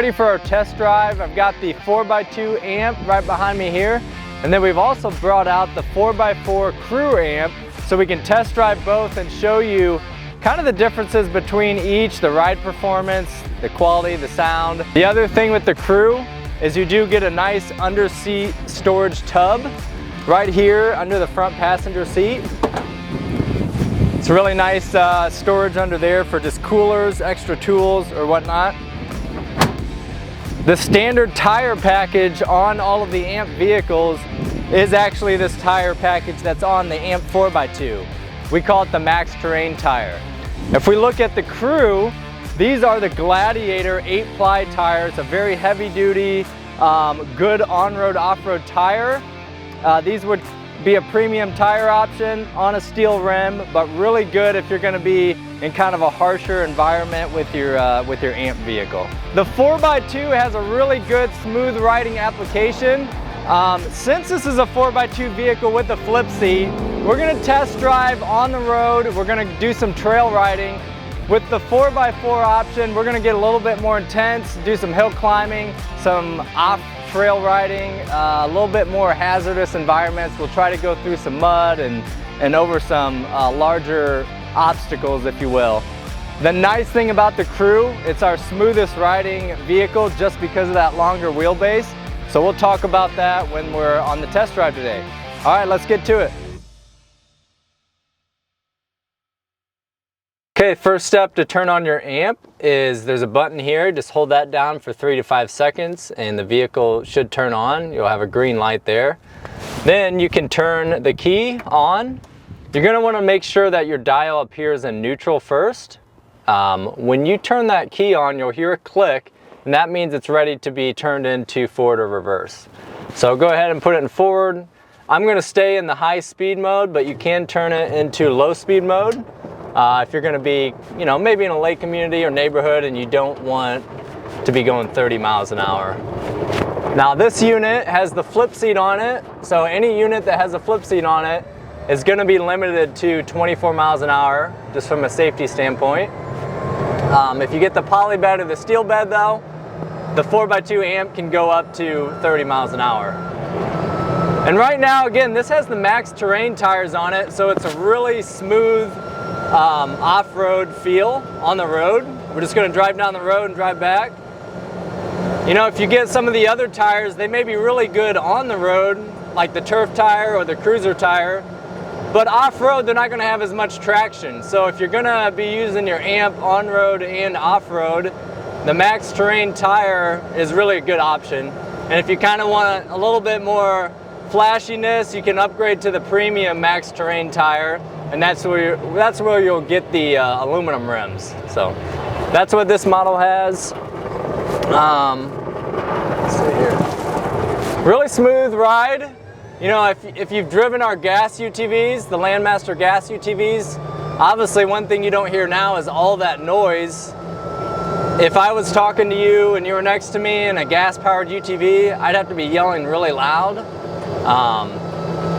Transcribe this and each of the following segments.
ready for our test drive. I've got the 4x2 amp right behind me here. And then we've also brought out the 4x4 crew amp so we can test drive both and show you kind of the differences between each, the ride performance, the quality, the sound. The other thing with the crew is you do get a nice under-seat storage tub right here under the front passenger seat. It's really nice storage under there for just coolers, extra tools, or whatnot. The standard tire package on all of the AMP vehicles is actually this tire package that's on the AMP 4x2. We call it the Max Terrain tire. If we look at the crew, these are the Gladiator 8-ply tires, a very heavy duty, good on-road, off-road tire. These would be a premium tire option on a steel rim, but really good if you're going to be in kind of a harsher environment with your AMP vehicle. The 4x2 has a really good smooth riding application. Since this is a 4x2 vehicle with a flip seat, we're going to test drive on the road. We're going to do some trail riding. With the 4x4 option, we're going to get a little bit more intense, do some hill climbing, some off-trail riding, a little bit more hazardous environments. We'll try to go through some mud and over some larger obstacles, if you will. The nice thing about the crew, it's our smoothest riding vehicle just because of that longer wheelbase. So we'll talk about that when we're on the test drive today. All right, let's get to it. Okay, first step to turn on your amp is there's a button here. Just hold that down for 3 to 5 seconds and the vehicle should turn on. You'll have a green light there. Then you can turn the key on. You're going to want to make sure that your dial appears in neutral first. When you turn that key on, you'll hear a click, and that means it's ready to be turned into forward or reverse. So go ahead and put it in forward. I'm going to stay in the high speed mode, but you can turn it into low speed mode if you're going to be, maybe in a lake community or neighborhood and you don't want to be going 30 miles an hour. Now this unit has the flip seat on it, so any unit that has a flip seat on it is going to be limited to 24 miles an hour, just from a safety standpoint. If you get the poly bed or the steel bed though, the 4x2 amp can go up to 30 miles an hour. And right now, again, this has the Max Terrain tires on it, so it's a really smooth off-road feel on the road. We're just going to drive down the road and drive back. If you get some of the other tires, they may be really good on the road, like the turf tire or the cruiser tire, but off-road they're not going to have as much traction. So if you're going to be using your amp on-road and off-road, the Max Terrain tire is really a good option. And if you kind of want a little bit more flashiness, you can upgrade to the premium Max Terrain tire, and that's where you'll get the aluminum rims. So that's what this model has. Let's see here. Really smooth ride. If you've driven our gas UTVs, the Landmaster gas UTVs, obviously one thing you don't hear now is all that noise. If I was talking to you and you were next to me in a gas-powered UTV, I'd have to be yelling really loud.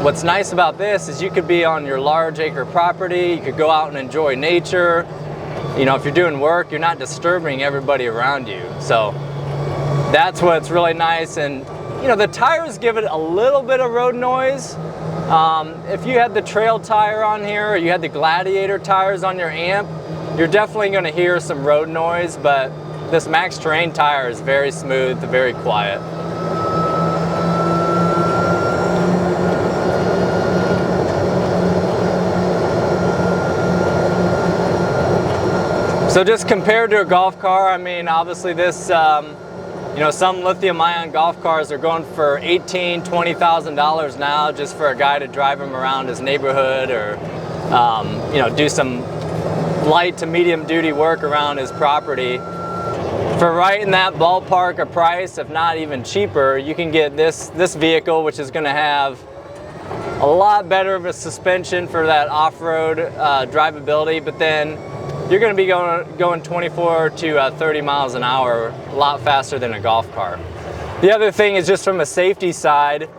What's nice about this is you could be on your large acre property, you could go out and enjoy nature. If you're doing work, you're not disturbing everybody around you. So that's what's really nice. And the tires give it a little bit of road noise. If you had the trail tire on here or you had the Gladiator tires on your amp, you're definitely going to hear some road noise, but this Max Terrain tire is very smooth, very quiet. So just compared to a golf car, obviously this, some lithium-ion golf cars are going for $18,000, $20,000 now just for a guy to drive them around his neighborhood or, do some light to medium duty work around his property. For right in that ballpark of price, if not even cheaper, you can get this vehicle, which is going to have a lot better of a suspension for that off-road drivability, but then you're going to be going 24 to 30 miles an hour, a lot faster than a golf car. The other thing is just from a safety side,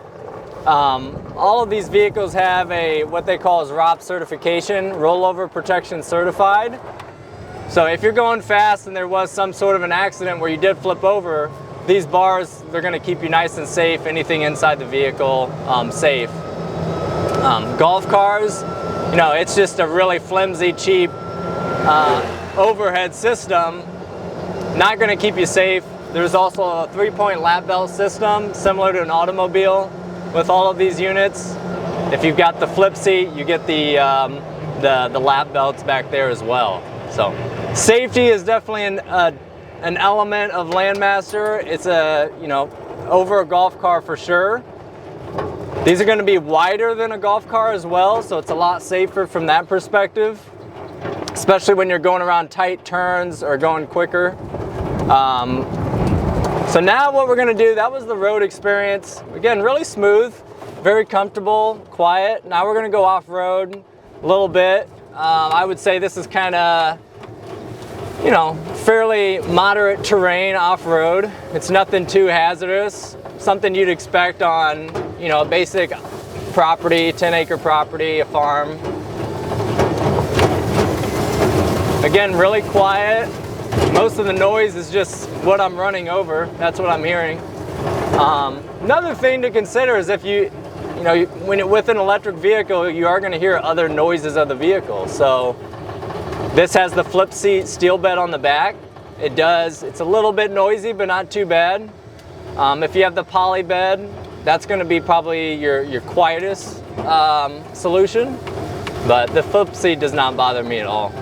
all of these vehicles have what they call as ROP certification, rollover protection certified. So if you're going fast and there was some sort of an accident where you did flip over, these bars, they're gonna keep you nice and safe, anything inside the vehicle safe. Golf cars, you know, it's just a really flimsy, cheap overhead system, not gonna keep you safe. There's also a 3-point lap belt system, similar to an automobile with all of these units. If you've got the flip seat, you get the lap belts back there as well. So safety is definitely an element of Landmaster. It's over a golf car for sure. These are going to be wider than a golf car as well, so it's a lot safer from that perspective, especially when you're going around tight turns or going quicker. So now what we're going to do, that was the road experience. Again, really smooth, very comfortable, quiet. Now we're going to go off-road a little bit. I would say this is kind of, you know, fairly moderate terrain off-road. It's nothing too hazardous, something you'd expect on, you know, a basic property, 10-acre property, a farm. Again, really quiet. Most of the noise is just what I'm running over. That's what I'm hearing. Another thing to consider is if when you're with an electric vehicle, you are going to hear other noises of the vehicle. So this has the flip seat steel bed on the back. It's a little bit noisy, but not too bad. If you have the poly bed, that's going to be probably your quietest solution, but the flip seat does not bother me at all.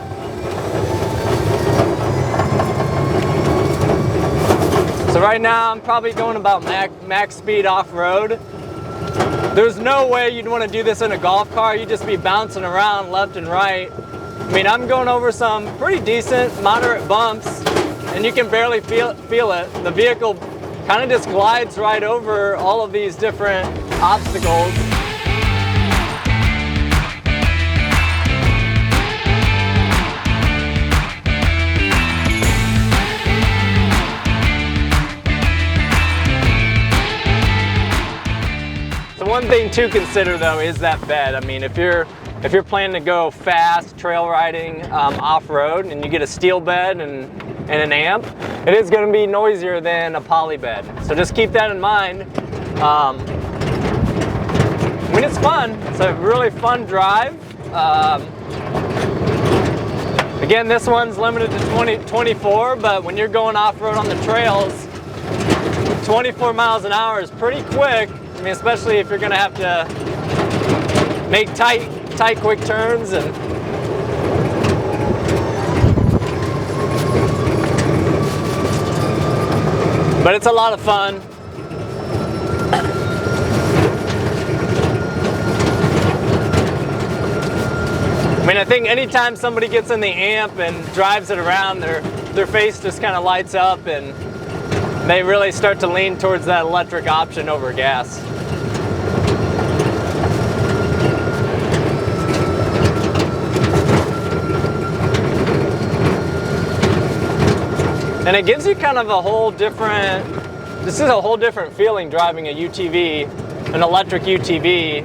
So right now I'm probably going about max speed off-road. There's no way you'd want to do this in a golf car. You'd just be bouncing around left and right. I mean, I'm going over some pretty decent, moderate bumps, and you can barely feel it. The vehicle kind of just glides right over all of these different obstacles. One thing to consider though is that bed. I mean, if you're planning to go fast trail riding off-road and you get a steel bed and an amp, it is going to be noisier than a poly bed. So just keep that in mind. I mean, it's fun. It's a really fun drive. Again, this one's limited to 24, but when you're going off-road on the trails, 24 miles an hour is pretty quick. I mean, especially if you're going to have to make tight, quick turns. But it's a lot of fun. I mean, I think anytime somebody gets in the amp and drives it around, their face just kind of lights up and they really start to lean towards that electric option over gas. And it gives you kind of a whole different, this is a whole different feeling driving a UTV, an electric UTV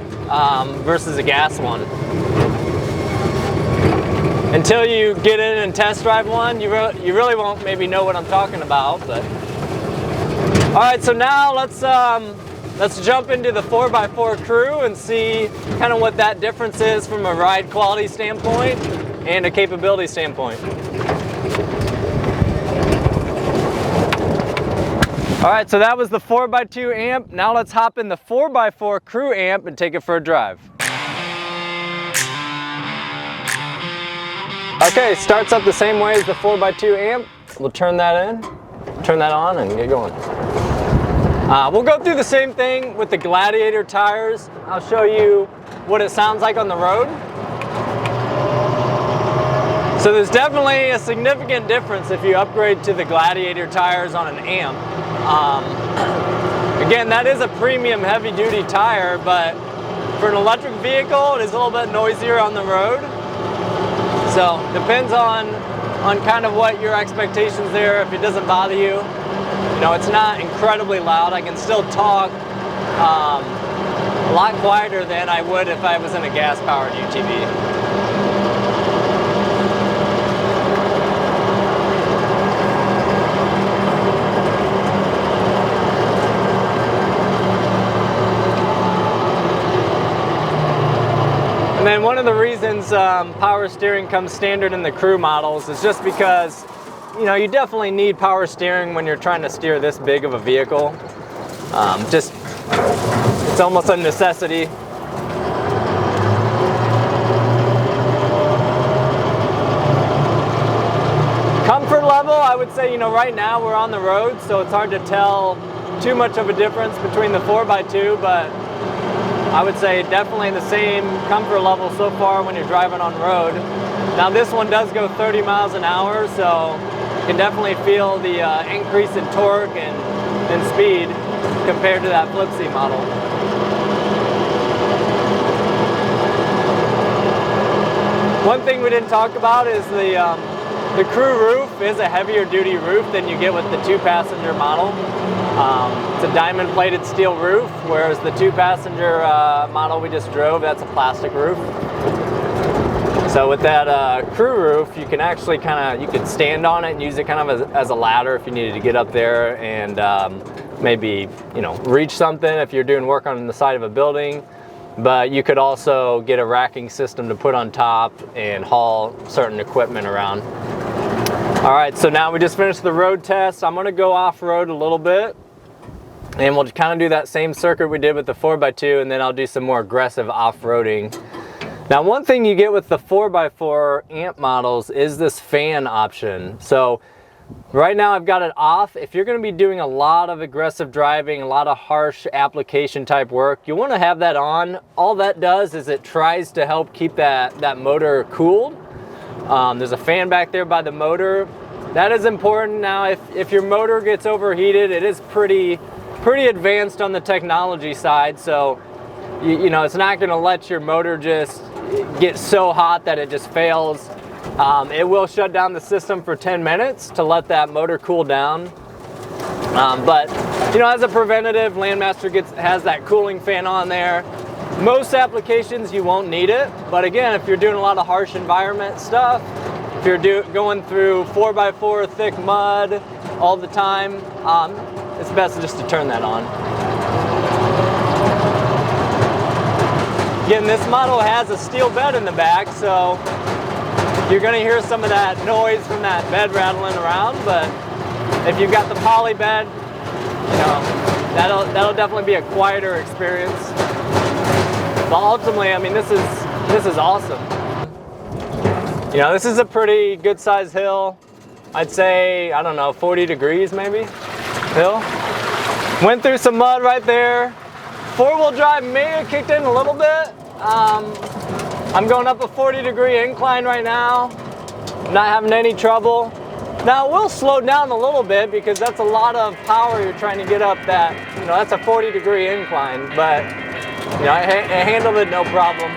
versus a gas one. Until you get in and test drive one, you really won't maybe know what I'm talking about. But all right, so now let's jump into the 4x4 Crew and see kind of what that difference is from a ride quality standpoint and a capability standpoint. All right, so that was the 4x2 amp. Now let's hop in the 4x4 Crew amp and take it for a drive. Okay, starts up the same way as the 4x2 amp. We'll turn that on and get going. We'll go through the same thing with the Gladiator tires. I'll show you what it sounds like on the road. So there's definitely a significant difference if you upgrade to the Gladiator tires on an amp. Again, that is a premium heavy duty tire, but for an electric vehicle, it is a little bit noisier on the road. So depends on kind of what your expectations there. If it doesn't bother you, you know, it's not incredibly loud. I can still talk a lot quieter than I would if I was in a gas-powered UTV. And then one of the reasons power steering comes standard in the crew models is just because, you know, you definitely need power steering when you're trying to steer this big of a vehicle. It's almost a necessity. Comfort level, I would say, you know, right now we're on the road, so it's hard to tell too much of a difference between the 4x2, but I would say definitely the same comfort level so far when you're driving on road. Now this one does go 30 miles an hour, so you can definitely feel the increase in torque and speed compared to that Flipsy model. One thing we didn't talk about is the crew roof is a heavier duty roof than you get with the 2-passenger model. It's a diamond plated steel roof, whereas the 2-passenger model we just drove, that's a plastic roof. So with that crew roof, you can actually you can stand on it and use it kind of as a ladder if you needed to get up there and maybe, you know, reach something if you're doing work on the side of a building. But you could also get a racking system to put on top and haul certain equipment around. All right, so now we just finished the road test. I'm gonna go off-road a little bit, and we'll kind of do that same circuit we did with the 4x2, and then I'll do some more aggressive off-roading. Now, one thing you get with the 4x4 amp models is this fan option. So right now I've got it off. If you're gonna be doing a lot of aggressive driving, a lot of harsh application type work, you wanna have that on. All that does is it tries to help keep that motor cooled. There's a fan back there by the motor. That is important. Now, if your motor gets overheated, it is pretty advanced on the technology side. So, you know, it's not gonna let your motor just get so hot that it just fails. It will shut down the system for 10 minutes to let that motor cool down. But, you know, as a preventative, Landmaster has that cooling fan on there. Most applications you won't need it, but again, if you're doing a lot of harsh environment stuff, if you're going through 4x4 thick mud all the time, it's best just to turn that on. Again, this model has a steel bed in the back, so you're gonna hear some of that noise from that bed rattling around, but if you've got the poly bed, you know, that'll definitely be a quieter experience. But ultimately, I mean, this is awesome. You know, this is a pretty good sized hill. I'd say, I don't know, 40 degrees maybe, hill. Went through some mud right there. 4-wheel drive may have kicked in a little bit. I'm going up a 40-degree incline right now. Not having any trouble. Now, we'll slow down a little bit because that's a lot of power you're trying to get up that, you know, that's a 40-degree incline, but, you know, I handled it no problem.